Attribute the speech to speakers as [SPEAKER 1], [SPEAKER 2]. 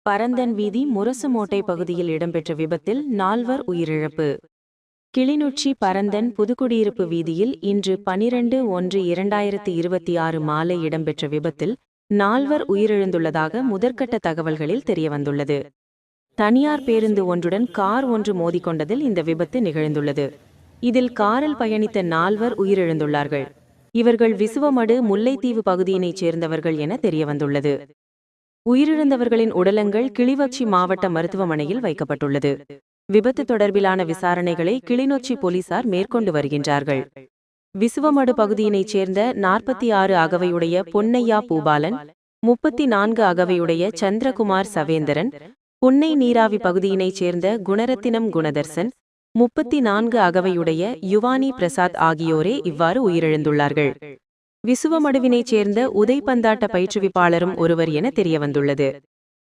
[SPEAKER 1] பரந்தன் வீதி முரசுமோட்டை பகுதியில் இடம்பெற்ற விபத்தில் 4 உயிரிழப்பு. கிளிநொச்சி பரந்தன் புதுக்குடியிருப்பு வீதியில் இன்று 12/1/2026 மாலை இடம்பெற்ற விபத்தில் 4 உயிரிழந்துள்ளதாக முதற்கட்ட தகவல்களில் தெரியவந்துள்ளது. தனியார் பேருந்து ஒன்றுடன் கார் ஒன்று மோதிக்கொண்டதில் இந்த விபத்து நிகழ்ந்துள்ளது. இதில் காரில் பயணித்த 4 உயிரிழந்துள்ளார்கள். இவர்கள் விசுவமடு முல்லைத்தீவு பகுதியினைச் சேர்ந்தவர்கள் என தெரியவந்துள்ளது. உயிரிழந்தவர்களின் உடலங்கள் கிளிநொச்சி மாவட்ட மருத்துவமனையில் வைக்கப்பட்டுள்ளது. விபத்து தொடர்பிலான விசாரணைகளை கிளிநொச்சி போலீசார் மேற்கொண்டு வருகின்றார்கள். விசுவமடு பகுதியினைச் சேர்ந்த 46 அகவையுடைய பொன்னையா பூபாலன், 34 அகவையுடைய சந்திரகுமார் சவேந்தரன், புன்னை நீராவி பகுதியினைச் சேர்ந்த குணரத்தினம் குணதர்சன், 34 அகவையுடைய யுவானி பிரசாத் ஆகியோரே இவ்வாறு உயிரிழந்துள்ளார்கள். விசுவமடுவினைச் சேர்ந்த உதைப்பந்தாட்ட பயிற்றுவிப்பாளரும் ஒருவர் என தெரியவந்துள்ளது.